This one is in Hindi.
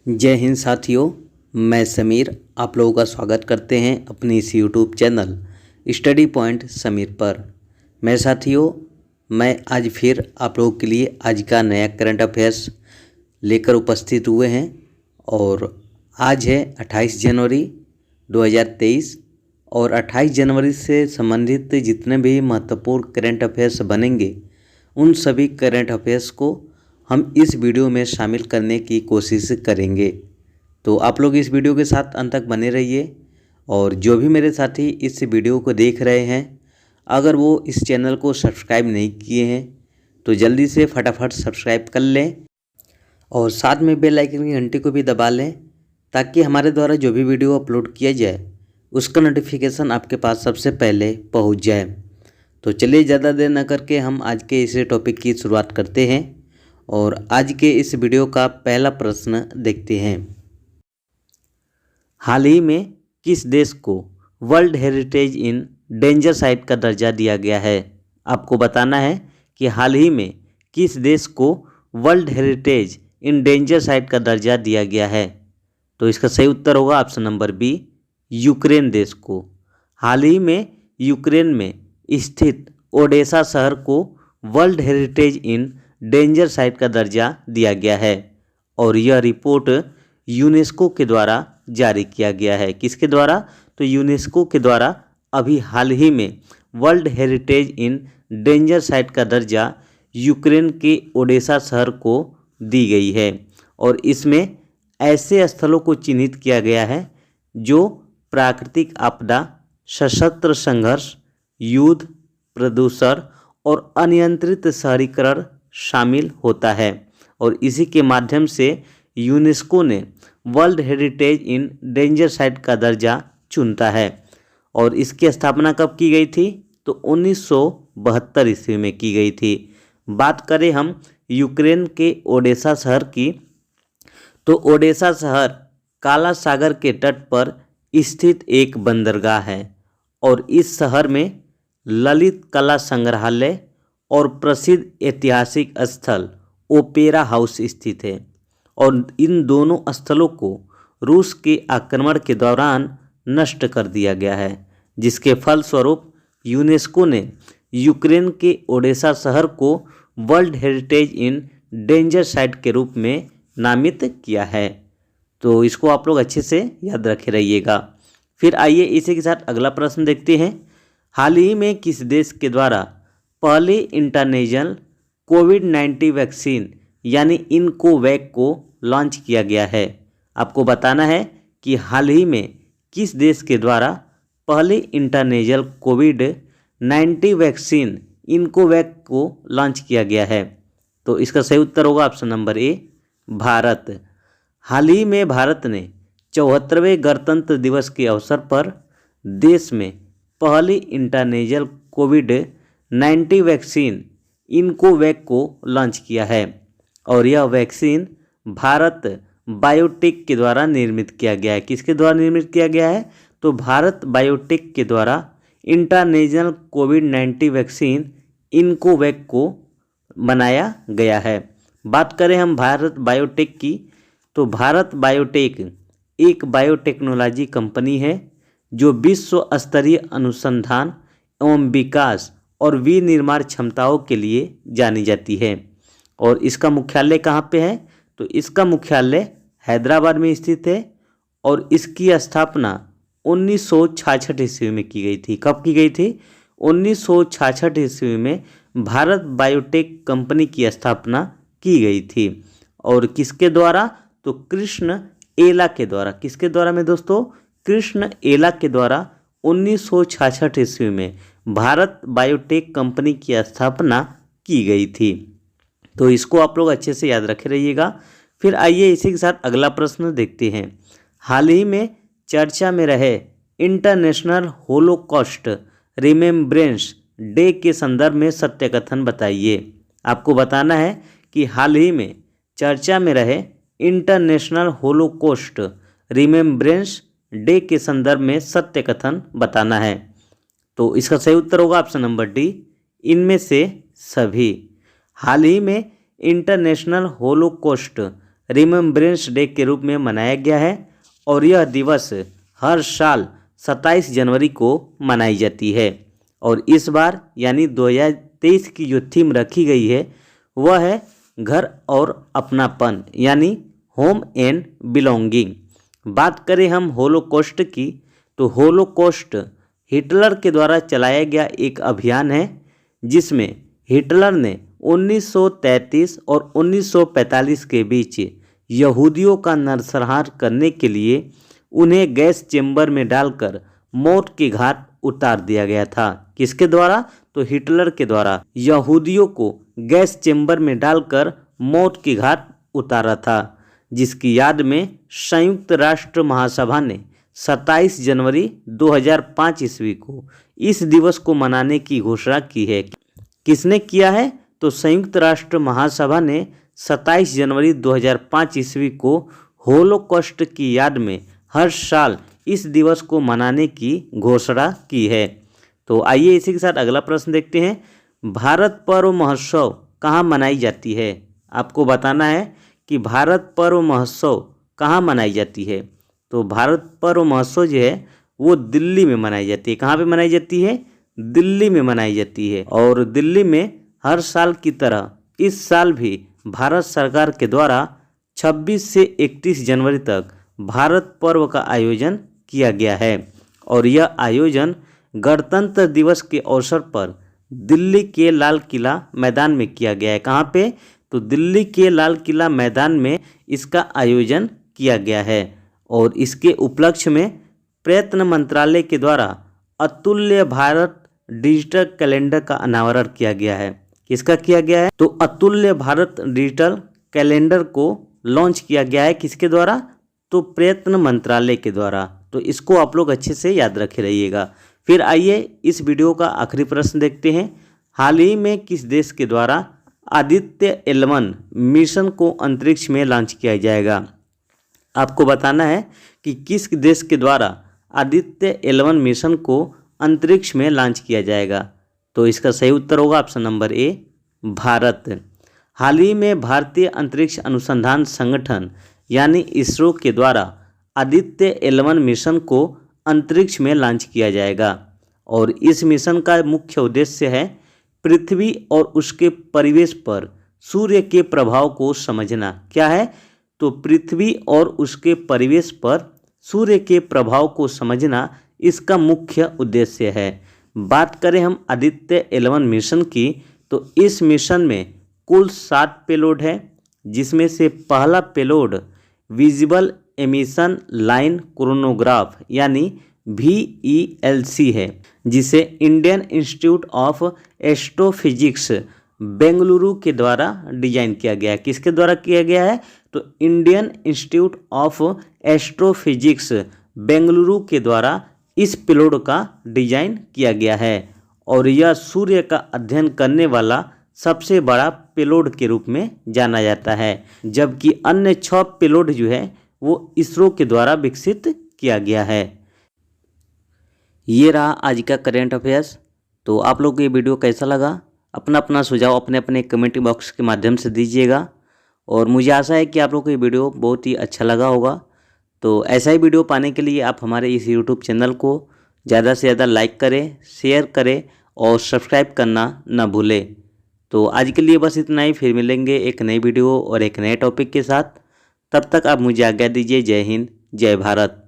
जय हिंद साथियों, मैं समीर आप लोगों का स्वागत करते हैं अपने इस YouTube channel study point Sameer पर। मैं आज फिर आप लोगों के लिए आज का नया करंट अफेयर्स लेकर उपस्थित हुए हैं और आज है 28 जनवरी 2023 और 28 जनवरी से संबंधित जितने भी महत्वपूर्ण करंट अफेयर्स बनेंगे उन सभी करंट अफेयर्स को हम इस वीडियो में शामिल करने की कोशिश करेंगे। तो आप लोग इस वीडियो के साथ अंत तक बने रहिए और जो भी मेरे साथी इस वीडियो को देख रहे हैं अगर वो इस चैनल को सब्सक्राइब नहीं किए हैं तो जल्दी से फटाफट सब्सक्राइब कर लें और साथ में बेल आइकन की घंटी को भी दबा लें ताकि हमारे द्वारा जो भी वीडियो अपलोड किया जाए उसका नोटिफिकेशन आपके पास सबसे पहले पहुंच जाए। तो चलिए ज़्यादा देर न करके हम आज के इस टॉपिक की शुरुआत करते हैं और आज के इस वीडियो का पहला प्रश्न देखते हैं। हाल ही में किस देश को world heritage in danger site का दर्जा दिया गया है? आपको बताना है कि हाल ही में किस देश को world heritage in danger site का दर्जा दिया गया है। तो इसका सही उत्तर होगा ऑप्शन नंबर बी, यूक्रेन देश को। हाल ही में यूक्रेन में स्थित ओडेसा शहर को world heritage in danger site का दर्जा दिया गया है और यह रिपोर्ट यूनेस्को के द्वारा जारी किया गया है। किसके द्वारा? तो यूनेस्को के द्वारा अभी हाल ही में world heritage in danger site का दर्जा यूक्रेन के ओडेसा शहर को दी गई है और इसमें ऐसे स्थलों को चिन्हित किया गया है जो प्राकृतिक आपदा, सशस्त्र संघर्ष, युद्ध, प्रदूषण और अनियंत्रित शहरीकरण शामिल होता है और इसी के माध्यम से यूनेस्को ने world heritage in danger site का दर्जा चुनता है। और इसकी स्थापना कब की गई थी? तो 1972 ईस्वी में की गई थी। बात करें हम यूक्रेन के ओडेसा शहर की तो ओडेसा शहर काला सागर के तट पर स्थित एक बंदरगाह है और इस शहर में ललित कला संग्रहालय और प्रसिद्ध ऐतिहासिक स्थल ओपेरा हाउस स्थित है और इन दोनों स्थलों को रूस के आक्रमण के दौरान नष्ट कर दिया गया है, जिसके फलस्वरूप यूनेस्को ने यूक्रेन के ओडेसा शहर को world heritage in danger site के रूप में नामित किया है। तो इसको आप लोग अच्छे से याद रखे रहिएगा। फिर आइए इसी के साथ अगला प्रश्न देखते हैं। हाल ही में किस देश के द्वारा पहले इंटरनेशनल कोविड-19 वैक्सीन यानी इनकोवैक को लॉन्च किया गया है? आपको बताना है कि हाल ही में किस देश के द्वारा पहले इंटरनेशनल कोविड-19 वैक्सीन इनकोवैक को लॉन्च किया गया है। तो इसका सही उत्तर होगा ऑप्शन नंबर ए, भारत। हाल ही में भारत ने 74वें गणतंत्र दिवस के अवसर पर देश में पहली इंटरनेशनल कोविड-19 वैक्सीन इनकोवैक को लॉन्च किया है और यह वैक्सीन भारत बायोटेक के द्वारा निर्मित किया गया है। किसके द्वारा निर्मित किया गया है? तो भारत बायोटेक के द्वारा इंटरनेशनल कोविड-19 वैक्सीन इनकोवैक को बनाया गया है। बात करें हम भारत बायोटेक की तो भारत बायोटेक एक बायोटेक्नोलॉजी कंपनी है जो विश्व स्तरीय अनुसंधान एवं विकास और विनिर्माण क्षमताओं के लिए जानी जाती है। और इसका मुख्यालय कहाँ पे है? तो इसका मुख्यालय हैदराबाद में स्थित है और इसकी स्थापना 1966 ईस्वी में की गई थी। कब की गई थी? 1966 ईस्वी में भारत बायोटेक कंपनी की स्थापना की गई थी और किसके द्वारा? तो कृष्ण एला के द्वारा। किसके द्वारा में दोस्तों? कृष्ण एला के द्वारा 1966 ईस्वी में भारत बायोटेक कंपनी की स्थापना की गई थी। तो इसको आप लोग अच्छे से याद रखे रहिएगा। फिर आइए इसी के साथ अगला प्रश्न देखते हैं। हाल ही में चर्चा में रहे इंटरनेशनल होलोकॉस्ट रिमेम्ब्रेंस डे के संदर्भ में सत्य कथन बताइए। आपको बताना है कि हाल ही में चर्चा में रहे इंटरनेशनल होलोकॉस्ट रिमेम्ब्रेंस डे के संदर्भ में सत्य कथन बताना है। तो इसका सही उत्तर होगा ऑप्शन नंबर डी, इनमें से सभी। हाल ही में इंटरनेशनल होलोकॉस्ट रिमेम्बरेंस डे के रूप में मनाया गया है और यह दिवस हर साल 27 जनवरी को मनाई जाती है। और इस बार यानी 2023 की जो थीम रखी गई है वह है घर और अपनापन यानी होम एंड बिलोंगिंग। बात करें हम होलोकॉस्ट की तो होलोकॉस्ट हिटलर के द्वारा चलाया गया एक अभियान है जिसमें हिटलर ने 1933 और 1945 के बीच यहूदियों का नरसंहार करने के लिए उन्हें गैस चेंबर में डालकर मौत की घाट उतार दिया गया था। किसके द्वारा? तो हिटलर के द्वारा यहूदियों को गैस चेंबर में डालकर मौत की घाट उतारा था, जिसकी याद में संयुक्त राष्ट्र महासभा ने 27 जनवरी 2005 ईस्वी को इस दिवस को मनाने की घोषणा की है। किसने किया है? तो संयुक्त राष्ट्र महासभा ने 27 जनवरी 2005 ईस्वी को होलोकॉस्ट की याद में हर साल इस दिवस को मनाने की घोषणा की है। तो आइए इसी के साथ अगला प्रश्न देखते हैं। भारत पर्व महोत्सव कहाँ मनाई जाती है? आपको बताना है कि भारत पर्व महोत्सव कहाँ मनाई जाती है। तो भारत पर्व महोत्सव जो है वो दिल्ली में मनाई जाती है। कहाँ पे मनाई जाती है? दिल्ली में मनाई जाती है। और दिल्ली में हर साल की तरह इस साल भी भारत सरकार के द्वारा 26 से 31 जनवरी तक भारत पर्व का आयोजन किया गया है। और यह आयोजन गणतंत्र दिवस के अवसर पर दिल्ली के लाल किला मैदान में किया गया है। कहाँ पे? तो दिल्ली के लाल किला मैदान में इसका आयोजन किया गया है। और इसके उपलक्ष्य में प्रयत्न मंत्रालय के द्वारा अतुल्य भारत डिजिटल कैलेंडर का अनावरण किया गया है। किसका किया गया है? तो अतुल्य भारत डिजिटल कैलेंडर को लॉन्च किया गया है। किसके द्वारा? तो प्रयत्न मंत्रालय के द्वारा। तो इसको आप लोग अच्छे से याद रखे रहिएगा। फिर आइए इस वीडियो का आखिरी प्रश्न देखते हैं। हाल ही में किस देश के द्वारा आदित्य 11 मिशन को अंतरिक्ष में लॉन्च किया जाएगा? आपको बताना है कि किस देश के द्वारा आदित्य 11 मिशन को अंतरिक्ष में लॉन्च किया जाएगा। तो इसका सही उत्तर होगा ऑप्शन नंबर ए, भारत। हाल ही में भारतीय अंतरिक्ष अनुसंधान संगठन यानी इसरो के द्वारा आदित्य 11 मिशन को अंतरिक्ष में लॉन्च किया जाएगा। और इस मिशन का मुख्य उद्देश्य है पृथ्वी और उसके परिवेश पर सूर्य के प्रभाव को समझना। क्या है? तो पृथ्वी और उसके परिवेश पर सूर्य के प्रभाव को समझना इसका मुख्य उद्देश्य है। बात करें हम आदित्य 11 मिशन की तो इस मिशन में कुल 7 पेलोड है, जिसमें से पहला payload visible emission line chronograph यानी VELC है, जिसे Indian institute of astrophysics Bengaluru के द्वारा डिजाइन किया गया है। किसके द्वारा किया गया है? तो Indian institute of astrophysics Bengaluru के द्वारा इस पेलोड का डिजाइन किया गया है। और यह सूर्य का अध्ययन करने वाला सबसे बड़ा पेलोड के रूप में जाना जाता है, जबकि अन्य 6 पेलोड जो है वो इसरो के द्वारा विकसित किया गया है। ये रहा आज का करेंट अफेयर्स। तो आप लोग को ये वीडियो कैसा लगा? अपना अपना सुझाव अपने अपने कमेंट बॉक्स के माध्यम से दीजिएगा। और मुझे आशा है कि आप लोग को ये वीडियो बहुत ही अच्छा लगा होगा। तो ऐसा ही वीडियो पाने के लिए आप हमारे इस YouTube चैनल को ज़्यादा से ज़्यादा लाइक करें, शेयर करें और सब्सक्राइब करना ना भूलें। तो आज के लिए बस इतना ही। फिर मिलेंगे एक नई वीडियो और एक नए टॉपिक के साथ। तब तक आप मुझे आज्ञा दीजिए। जय हिंद, जय भारत।